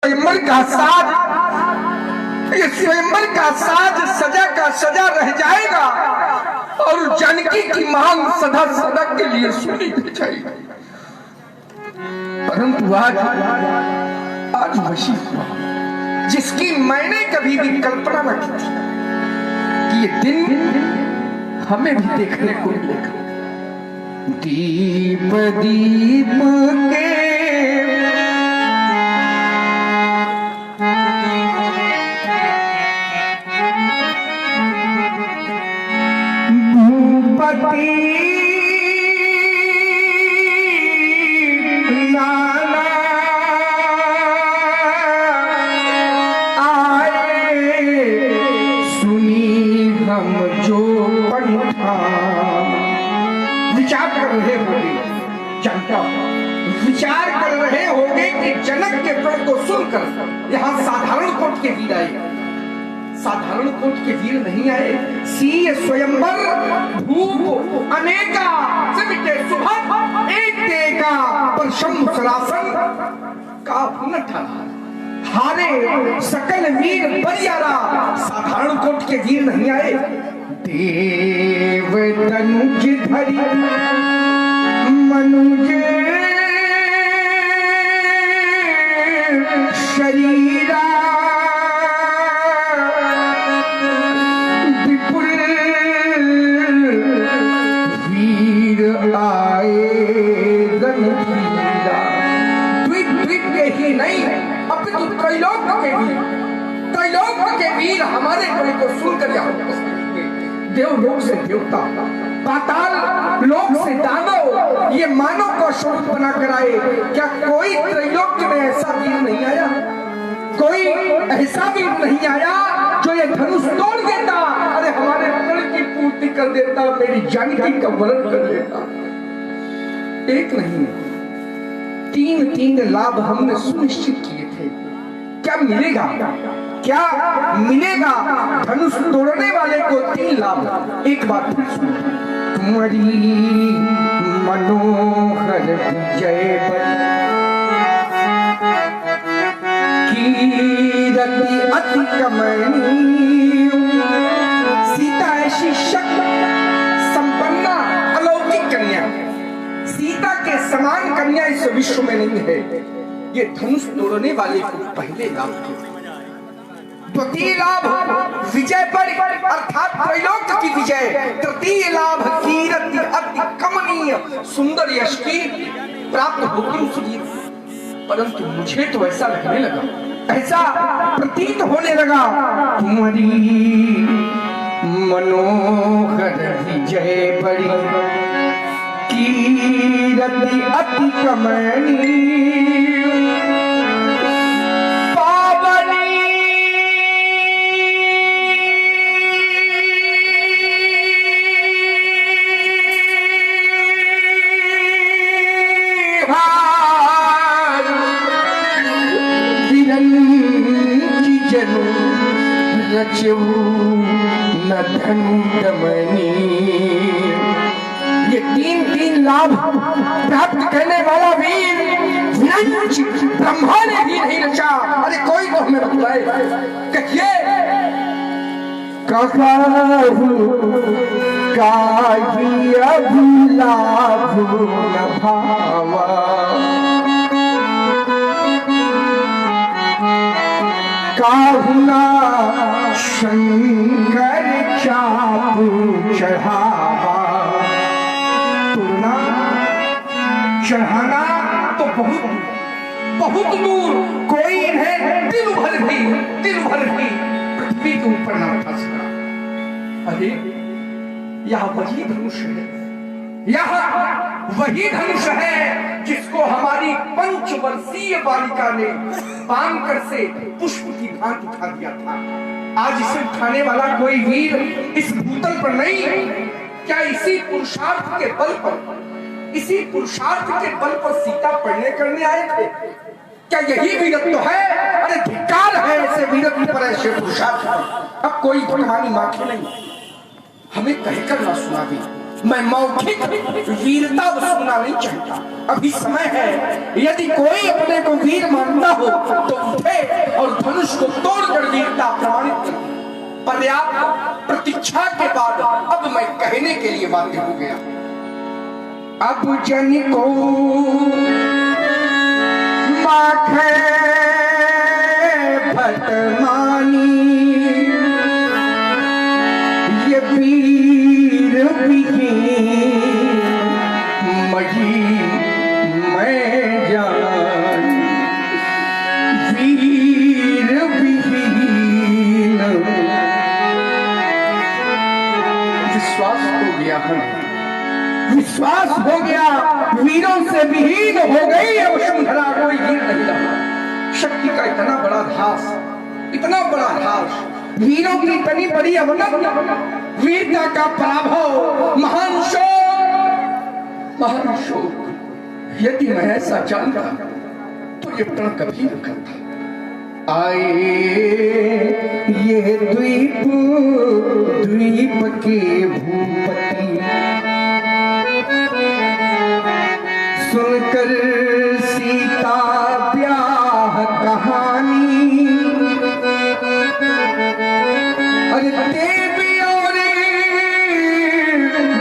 स्वयंवर का साज, ये स्वयंवर का साज सजा का सजा रह जाएगा और जानकी की मांग सदा सदा के लिए सुनी रह जाएगी। परंतु आज वशी हुआ जिसकी मैंने कभी भी कल्पना न की थी कि ये दिन हमें भी देखने को मिलेगा। दीप दीप के नाना आए सुनी हम जो पंथा। विचार कर रहे होंगे जनता, विचार कर रहे होंगे कि जनक के प्रण को सुनकर यहाँ साधारण कोट के वीर आए। साधारण कोट के वीर नहीं आए। सीय स्वयंवर भूप अनेका सिमटे सुभग एक देगा पर शंभु सरासन का न ठाना। हारे सकल वीर बरियारा, साधारण कोट के वीर नहीं आए। देव तनुज धरि मनुज शरीरा वीर हमारे कोई को सुनकर यहाँ देवलोक से देवता, पाताल लोक से दानव, ये मानव को स्वरूप बना कर आए। क्या कोई त्रैलोक्य में ऐसा वीर नहीं आया? कोई ऐसा वीर नहीं आया जो ये धनुष तोड़ देता, अरे हमारे प्रण की पूर्ति कर देता, मेरी जानकी का वरण कर देता। एक नहीं, तीन लाभ हमने सुनिश्चित किए थे। क्या मिलेगा? क्या मिलेगा? धनुष तोड़ने वाले को 3 लाभ। एक बात फिर सुनो, तुम्हारी मनोहर विजय कीरति अति कमनीय, सीता ऐसी शक्ति संपन्ना अलौकिक कन्या, सीता के समान कन्या इस विश्व में नहीं है। ये धनुष तोड़ने वाले को पहले लाभ थे। द्वितीय लाभ विजय पर अर्थात त्रैलोक्य की विजय। तृतीय लाभ कीर्ति अति कमनीय सुंदर यश की प्राप्त होगी उसकी। परंतु मुझे तो ऐसा लगने लगा, ऐसा प्रतीत होने लगा, तुम्हारी मनोहर विजय बड़ी कीर्ति अति कमनीय न धनुदमनी। ये 3 लाभ प्राप्त करने वाला वीर ब्रह्मा ने भी नहीं रचा। अरे कोई तो हमें बताए, कहिए काही अभिलाभ न भावा, काहुना शंकर चापू चढ़ावा। तुलना चढ़ाना तो बहुत दूर, कोई है दिल भर भी पृथ्वी के ऊपर न उठा सका। अरे यह वही धनुष है, यह वही धनुष है जिसको हमारी 5 वर्षीय बालिका ने बांधकर से पुष्प की भांति उठा दिया था। आज इसे उठाने वाला कोई वीर इस भूतल पर नहीं। क्या इसी पुरुषार्थ के बल पर सीता पढ़ने करने आए थे? क्या यही वीरत्व है? अरे धिक्कार है ऐसे वीरत्व पर, ऐसे पुरुषार्थ। अब कोई भगवानी मांगे नहीं, हमें कहकर ना सुना दी। मैं मौखिक वीरता सुनना नहीं चाहता। अभी समय है, यदि कोई अपने को वीर मानता हो तो उठे और धनुष को तोड़कर वीरता प्रमाणित करे। पर्याप्त प्रतीक्षा के बाद अब मैं कहने के लिए बाध्य हो गया। अब जन को माखे भटमानी ये वीर विहीन मही मैं जान, वीर विहीन। विश्वास हो गया है, विश्वास हो गया, वीरों से विहीन हो गई अब वसुंधरा, कोई वीर नहीं रहा। शक्ति का इतना बड़ा ध्यास, इतना बड़ा ध्यास, वीरों की इतनी बड़ी अवनति, वीरता का पराभव, महान शोक, महान शोक। यदि मैं ऐसा जानता तो ये प्रण कभी न करता। आए ये द्वीप द्वीप के भूपति, सुनकर सीता ब्याह कहानी, अरे देवी और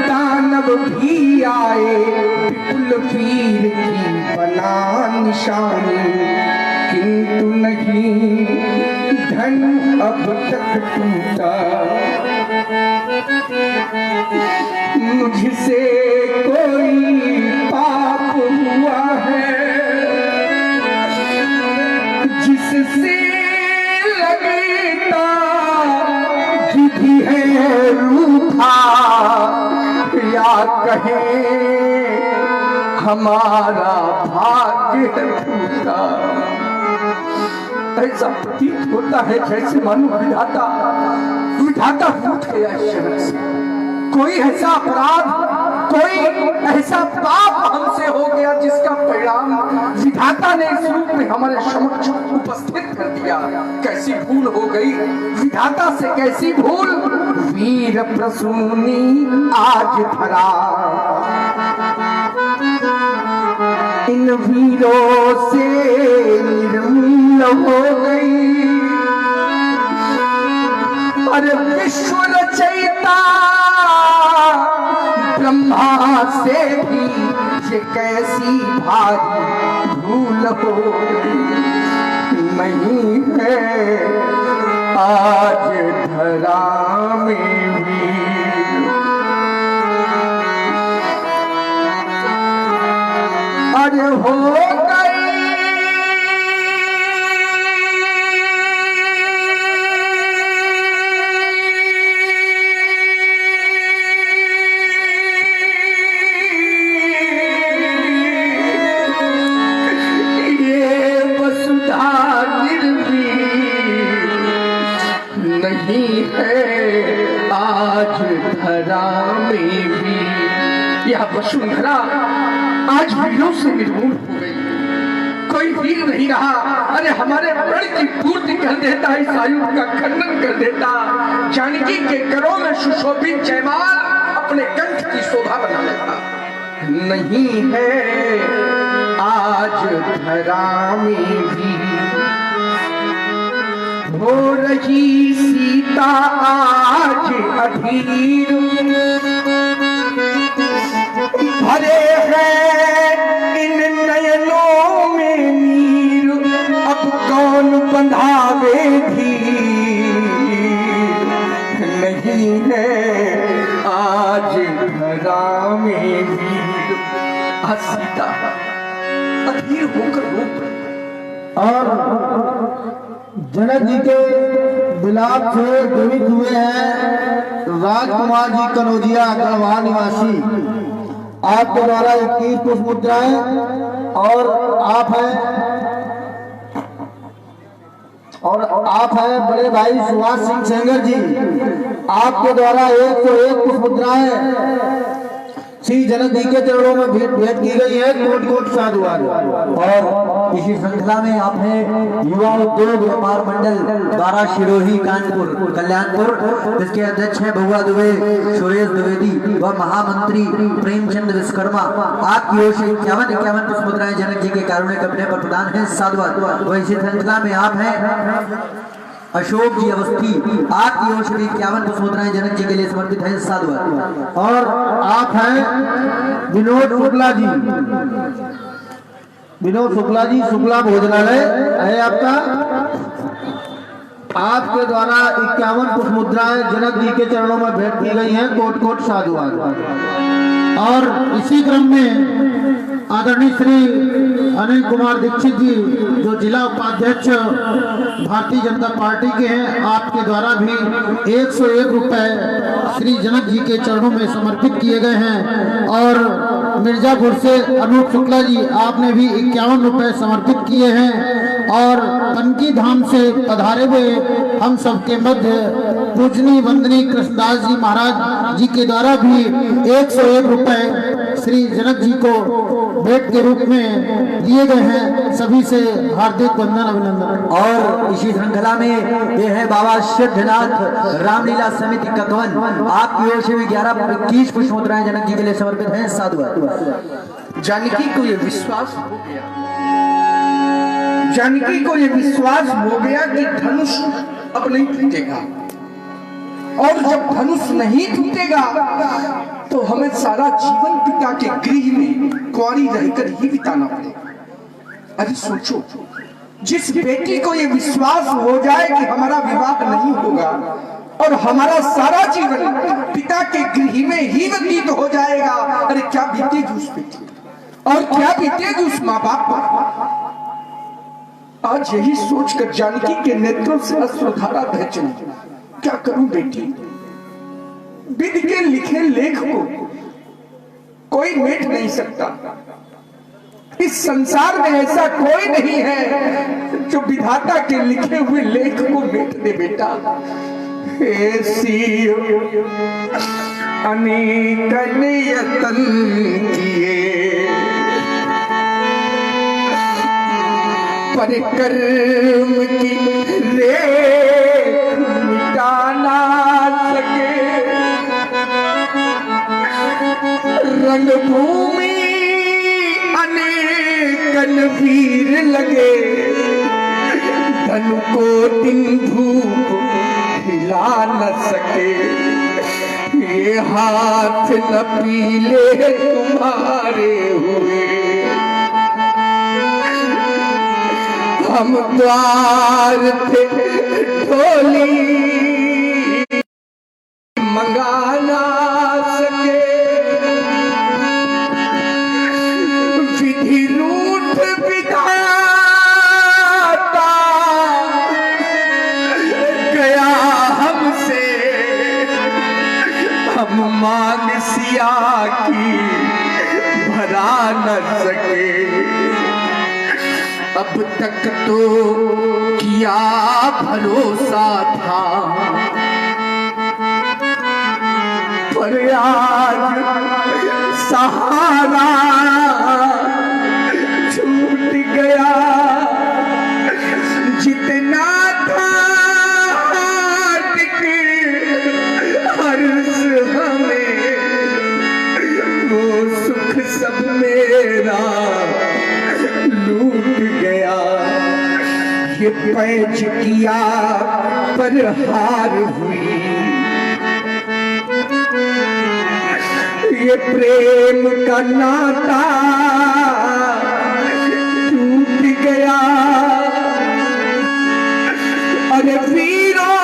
दानव भी आए, विपुल वीर की बना निशानी, किंतु नहीं धन अब तक टूटा, मुझसे कोई पाप हुआ है, जिससे लगता जिधी है रूठा, या कहें हमारा भाग्य टूटा। ऐसा प्रतीत होता है जैसे मानो विधाता विधाता रूठ गया शरण से। कोई ऐसा अपराध, कोई ऐसा पाप हमसे हो गया जिसका परिणाम विधाता ने इस रूप में हमारे समक्ष उपस्थित कर दिया। कैसी भूल हो गई विधाता से, कैसी भूल। वीर प्रसूनी आज धरा, इन वीरों से निर्मूल हो गई, अरे विश्व रचयिता ब्रह्मा से भी ये कैसी भारी भूल हो गई। नहीं है आज धरा में भी, अरे हो गई ये वसुधा नहीं है आज धरा में भी। यह वसुंधरा आज वीरों से निर्मूल हो गई, कोई वीर नहीं रहा। अरे हमारे प्रण की पूर्ति कर देता, इस आयु का खंडन कर देता। जानकी के करों में सुशोभित जयमाल अपने कंठ की शोभा बना लेता। नहीं है आज धरा में भी, हो रही सीता आज अधीर, भरे हैं इन नयनों में नीर, अब कौन बंधावे धीर। नहीं है आज धरा में भी, सीता अधीर होकर रो पड़ी। और जनक जी के विलाप से द्रवित हुए हैं राजकुमार जी कनौजिया गढ़वाल निवासी। आपके द्वारा 21 पुष्प मुद्राएं और आप है बड़े भाई सुभाष सिंह सेंगर जी। आपके द्वारा 101 पुष्प मुद्राएं श्री जनक जी के चरणों में भेंट की गई है। कोट कोट साधुवाद। और इसी श्रृंखला में आपने युवा उद्योग व्यापार मंडल द्वारा शिरोही कानपुर कल्याणपुर, इसके अध्यक्ष हैं भगवा दुबे, सुरेश द्विवेदी व महामंत्री प्रेमचंद विश्वकर्मा, आपकी ओर से 51 पुष्प मुद्राएं जनक जी के कारुण्य कपड़े पर प्रदान है साधुवाद। वह इसी श्रृंखला में आप हैं अशोक जी अवस्थी, आपकी ओर से 51 पुष्प मुद्राएं जनक जी के लिए समर्पित है साधुवाद। और आप हैं विनोद शुक्ला जी, विनोद शुक्ला जी, शुक्ला भोजनालय है आपका, आपके द्वारा 51 पुष्प मुद्राएं जनक जी के चरणों में भेंट की गई हैं, कोट कोट साधुवाद। और इसी क्रम में आदरणीय श्री अनिल कुमार दीक्षित जी जो जिला उपाध्यक्ष भारतीय जनता पार्टी के हैं, आपके द्वारा भी 101 रुपए श्री जनक जी के चरणों में समर्पित किए गए हैं। और मिर्जापुर से अनूप शुक्ला जी, आपने भी 51 रुपए समर्पित किए हैं। और पनकी धाम से पधारे हुए हम सबके मध्य पूजनीय वंदनीय कृष्णदास जी महाराज जी के द्वारा भी 101 रुपए श्री जनक जी को भेंट के रूप में दिए गए हैं। सभी से हार्दिक वंदन अभिनंदन। और इसी श्रृंखला में ये है बाबा सिद्धनाथ रामलीला समिति ककवन, आपकी ओर से भी 21 पुष्प मुद्राएं जनक जी के लिए समर्पित हैं साधुवाद। जानकी को ये विश्वास हो गया, जानकी को ये विश्वास हो गया कि धनुष अब नहीं टूटेगा, और जब धनुष नहीं टूटेगा तो हमें सारा जीवन पिता के गृह में कुंवारी रहकर ही बिताना पड़ेगा। अरे सोचो, जिस बेटी को ये विश्वास हो जाए कि हमारा विवाह नहीं होगा और हमारा सारा जीवन पिता के गृह में ही व्यतीत हो जाएगा, अरे क्या बीतेगी उस बेटी और क्या बीतेगी उस माँ बाप पर। आज यही सोचकर जानकी के नेत्रों से अश्रुधारा बह चली। क्या करूं बेटी, विध के लिखे लेख को कोई मेट नहीं सकता। इस संसार में ऐसा कोई नहीं है जो विधाता के लिखे हुए लेख को मेट दे बेटा। ऐसी अनेक यतन किए पर कर्म की रेख मिटा ना सके। रंगभूमि अनेकन वीर लगे, धन को दिन धूप हिला न सके। ये हाथ न पीले तुम्हारे हुए, हम द्वार थे ढोली मंगा ना सके। विधि रूठ विधाता गया हमसे, हम मांग सिया की भरा न सके। अब तक तो किया भरोसा था, पर आज सहारा छूट गया। जितना था हर्ष हमें, वो सुख सब मेरा लूट गया। ये पैच किया पर हार हुई, ये प्रेम का नाता टूट गया। अरे वीरों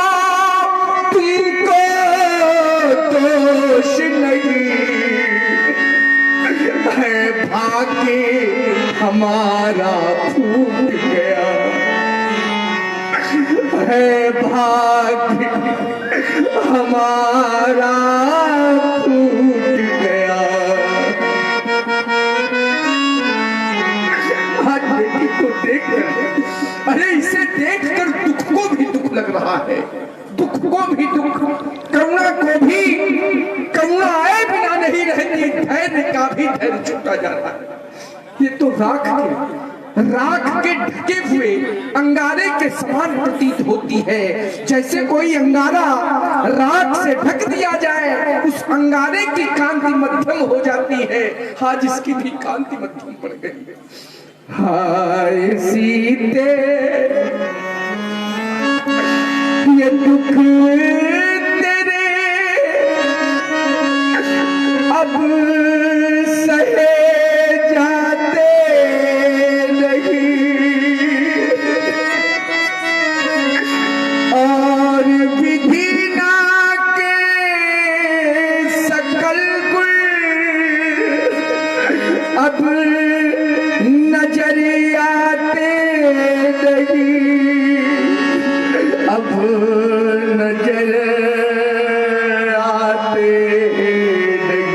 तुमको दोष नहीं है, भाग्य हमारा फूट गया है, भाग्य हमारा फूट गया। आज बेटी को देखकर, अरे इसे देखकर दुख को भी दुख लग रहा है, दुख को भी दुख, करुणा को भी करुणा आए बिना नहीं रहती, धैर्य का भी धैर्य छूटा जा रहा है। ये तो राख के राख के ढके हुए अंगारे के समान प्रतीत होती है। जैसे कोई अंगारा राख से ढक दिया जाए, उस अंगारे की कांति मध्यम हो जाती है। आज इसकी भी कांति मध्यम पड़ गई है। हाय सीते ये दुख तेरे अब सहे जाते नहीं, और विधि ना के सकल गुल अब नजर आते नहीं, अब नजर आते नहीं।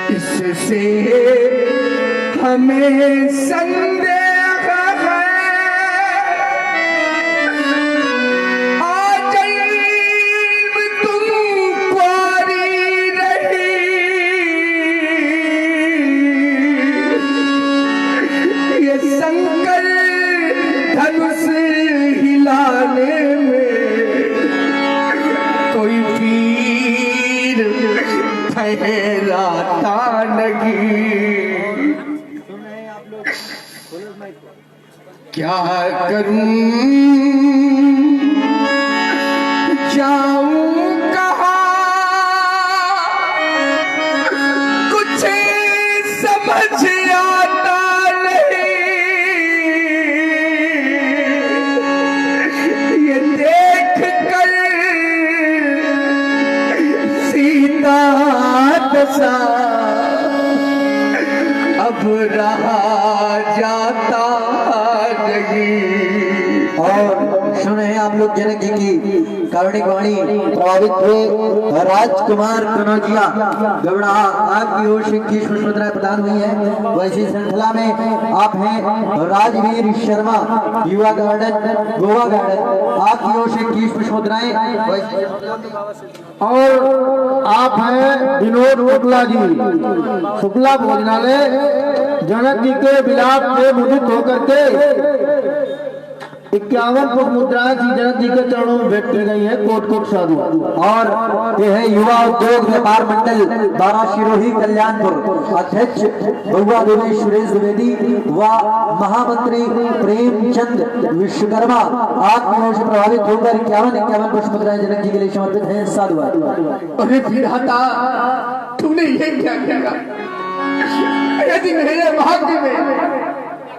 इससे हमें संदेह है आज तुम कुंवारी रही, ये शंकर धनुष हिलाने में कोई वीर ठहराता नहीं। क्या करूं जाऊं कहाँ, कुछ समझ आता नहीं। ये देख कर सीता दशा अब रहा जाता नहीं। और सुने आप लोग जनक जी की कारुणिक वाणी प्रभावित हुए। राजकुमार कनौजिया गवड़ा आपकी ओर से कीश पुष्पमुद्राएं प्रदान हुई है। वैसी श्रृंखला में आप हैं राजवीर शर्मा युवा गार्डन गोवा गार्डन, आपकी ओर से कीश पुष्पमुद्राएं। और आप हैं विनोद शुक्ला जी, शुक्ला भोजनालय जनक जी के विलाप में मुदित होकर के 51 पुष्पमुद्राएं श्री जनक जी के चरणों में भेंट की गई है। कोट कोट साधु। और यह है युवा उद्योग व्यापार मंडल द्वारा शिरोही कल्याणपुर अध्यक्ष बउआ देवी सुरेश द्विवेदी व महामंत्री प्रेमचंद विश्वकर्मा आपकी ओर से प्रभावित होकर 51 पुष्पमुद्राएं जनक जी के लिए समर्पित है। साधुवाद। अरे विधाता, तूने ये क्या किया? यदि मेरे भाग्य में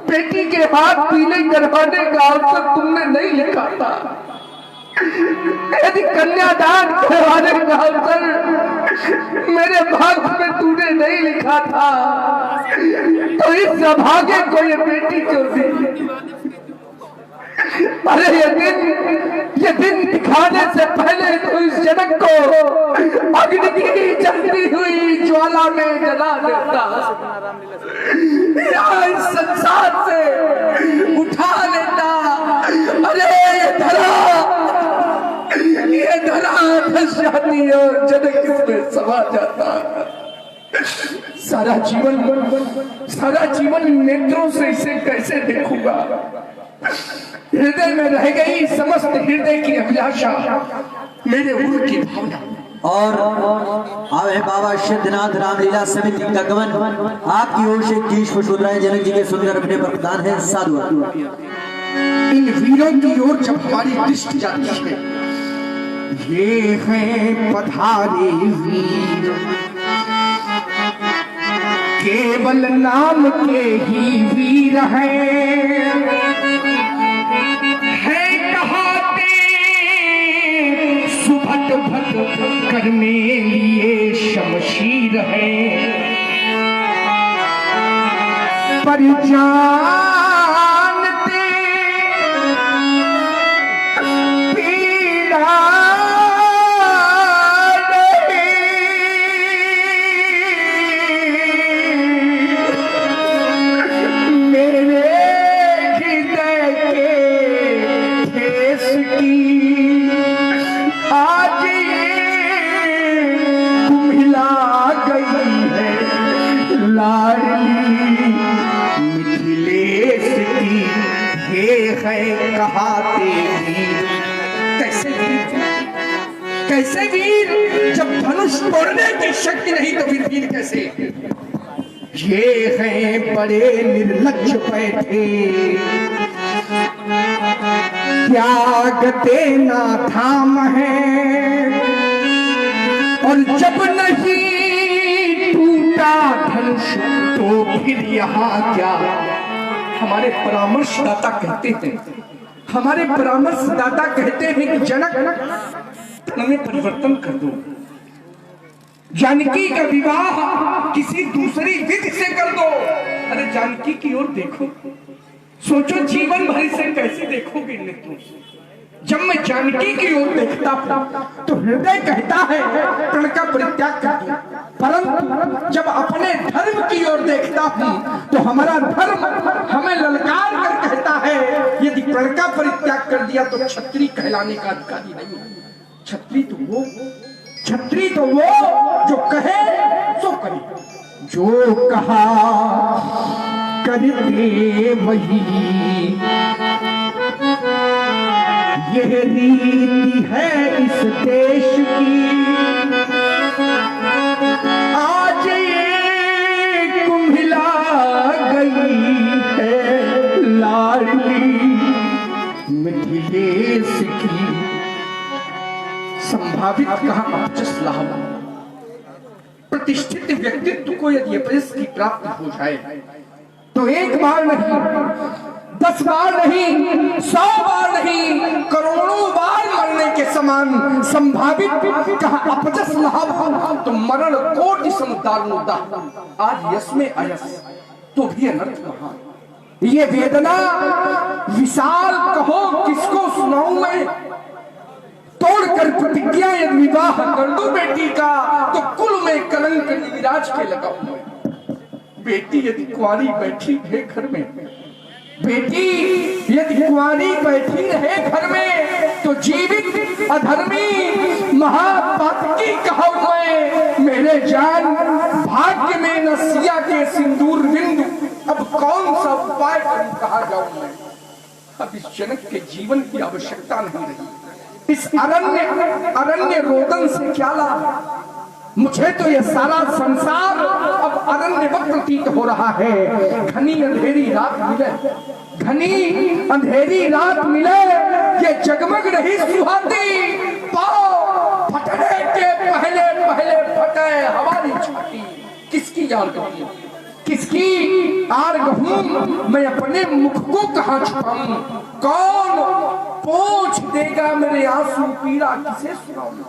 बेटी के हाथ पीले करवाने का अवसर तुमने नहीं लिखा था, यदि कन्यादान करवाने का अवसर मेरे भाग्य में तूने नहीं लिखा था, तो इस अभागे को ये बेटी क्यों दी? अरे ये दिन दिखाने से पहले तो इस जनक को अग्नि की जलती हुई ज्वाला में जला देता, या इस संसार से उठा लेता। अरे ये धरा फंस जाती है और जनक इसमें समा जाता। सारा जीवन नेत्रों से इसे कैसे देखूंगा? हृदय में रह गई समस्त हृदय की अभिलाषा, मेरे उर की भावना। और आवे बाबा सिद्धनाथ रामलीला समिति गगवन आपकी ओर से कीश पुष्पमुद्राएं जनक जी के सुंदर अपने पर प्रदान है। साधुवाद। इन वीरों की ओर जब हमारी दृष्टि जाती है, ये हैं पधारे वीर, केवल नाम के ही वीर हैं, सुभट भट करने लिए शमशीर है, पर जानते पीड़ा मेरे हृदय के ठेस की आज कुम्हिला गई है लाडली है कहाते वीर। कैसे वीर जब धनुष तोड़ने की शक्ति नहीं तो फिर वीर कैसे? ये हैं बड़े निर्लज्ज बैठे, त्याग देना थाम है, और जब नहीं टूटा धनुष तो फिर यहाँ क्या? हमारे परामर्शदाता कहते हैं, हमारे परामर्शदाता कहते हैं कि जनक में परिवर्तन कर दो, जानकी का विवाह किसी दूसरी विधि से कर दो। अरे जानकी की ओर देखो, सोचो जीवन भर से कैसे देखोगे नेत्रों से। जब मैं जानकी की ओर देखता हूं तो हृदय कहता है प्रण का परित्याग कर दो, परंतु जब अपने धर्म की ओर देखता हूं तो हमारा धर्म हमें ललकार कर कहता है यदि प्रण का परित्याग कर दिया तो क्षत्रिय कहलाने का अधिकारी नहीं। क्षत्रिय तो वो जो कहे सो करे, जो कहा करते वही, यह रीति है इस देश की। आज ये कुम्हिला गई है लाडली मिथिलेश की। संभावित कहा अपजस लाभ। प्रतिष्ठित व्यक्तित्व को यदि अपजस की प्राप्ति हो जाए तो एक बार नहीं, 10 बार नहीं, 100 बार नहीं, करोड़ों बार मरने के समान संभावित कहा अपजस लाभ तो मरण कोटि समुदारुदा। आज यश में अयस तो भी अनर्थ महान। ये वेदना विशाल कहो किसको सुनाऊं मैं? तोड़कर प्रतिज्ञा यदि विवाह कर दो बेटी का तो कुल में कलंक विराज के लगाऊं। बेटी यदि कुंवारी बैठी है घर में, बेटी यदि कुंवारी बैठी रहे घर में तो जीवित अधर्मी महापातकी कहूं मैं। मेरे जान भाग्य में नसिया के सिंदूर बिंदु, अब कौन सा उपाय करूं, कहा जाऊं मैं? अब इस जनक के जीवन की आवश्यकता नहीं रही। इस अरण्य रोदन से क्या लाभ? मुझे तो यह सारा संसार अब अरण्य प्रतीत हो रहा है। घनी अंधेरी रात मिले, घनी अंधेरी रात मिले, ये जगमग नहीं सुहाती। पाओ फटने के पहले पहले फटे हमारी छाती। किसकी यार कहूं, किसकी आर कहूं? मैं अपने मुख को कहां छुपाऊं? कौन पोंछ देगा मेरे आंसू पीड़ा, किसे सुनाऊं?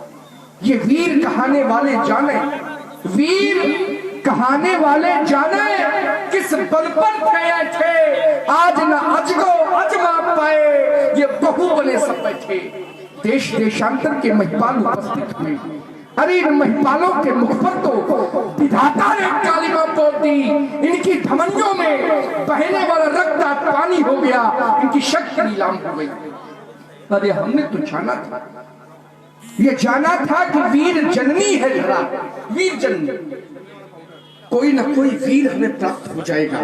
ये वीर कहाने वाले जाने, वीर कहाने वाले जाने किस बल पर थे। आज न अजगो अजमा पाए, ये बहु बने सब बैठे। देश देशांतर के महिपाल उपस्थित हुए। अरे इन महिपालों के मुख पर तो विधाता ने कालिमा पोत दी। इनकी धमनियों में बहने वाला रक्त पानी हो गया, इनकी शक्ति नीलाम हो गई। अरे हमने तो जाना था, ये जाना था कि वीर जननी है धरा, वीर जननी, कोई ना कोई वीर हमें प्राप्त हो जाएगा।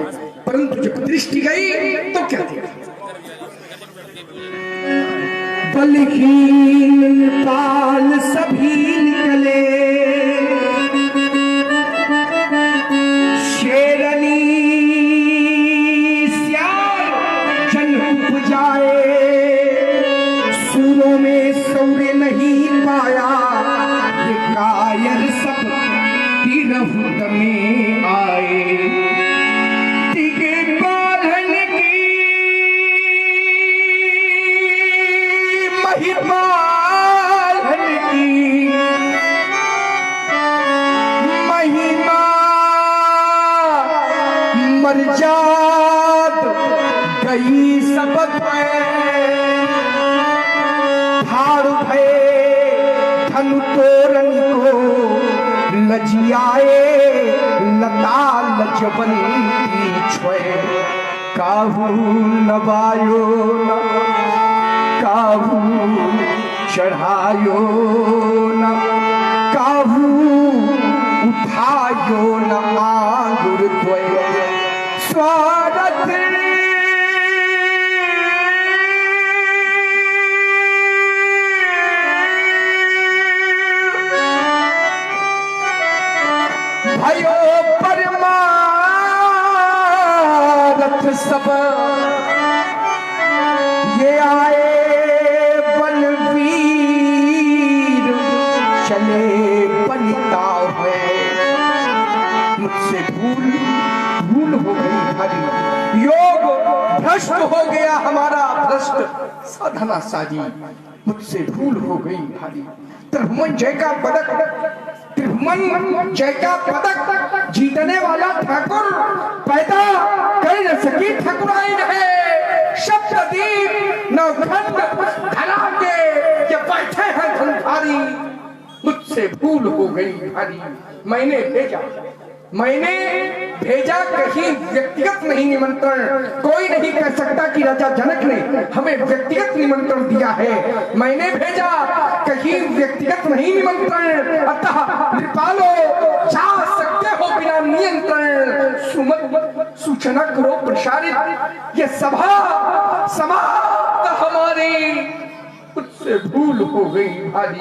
परंतु जब दृष्टि गई तो क्या देखा? बलहीन पाल सभी निकले, शेरनी श्याम जन उपजाए, सूरों में सौरे नहीं पाया, ये कायर सब तिरहुत में आए। तिगे बांधन की महिमा की महिमा मर जात गई सबक भाड़ भय धनु तोरन को लजियाए, लता लजबंती छोए, काहू नवायो न काहू चढ़ायो न, काहू उठायो न आंगुर द्वय। स्वागत हो गया हमारा भ्रष्ट साधना साजी, मुझसे भूल हो गई भारी। त्रिभुवन जय का पदक, त्रिभुवन जय का पदक जीतने वाला ठाकुर पैदा कर न सकी ठाकुराई रहे। शब्ददीप नवखंड धरा के ये बैठे हैं धनधारी, मुझसे भूल हो गई भारी। मैंने भेजा कहीं व्यक्तिगत नहीं निमंत्रण। कोई नहीं कह सकता कि राजा जनक ने हमें व्यक्तिगत निमंत्रण दिया है। मैंने भेजा कहीं व्यक्तिगत नहीं निमंत्रण, अतः कृपालो जा सकते हो बिना नियंत्रण। सुमत सूचना करो प्रसारित, ये सभा समाप्त हमारी, मुझसे भूल हो गई भारी।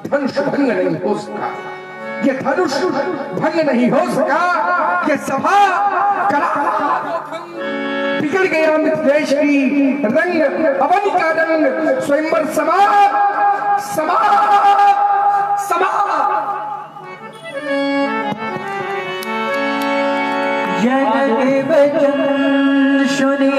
धनुष भंग नहीं हो सका, ये धनुष भंग नहीं हो सका, ये सभा कला बिगड़ गया मिथिलेश की रंग अवन का रंग। स्वयंवर समाप्त समाप्त समाप्त। जन के वचन सुनी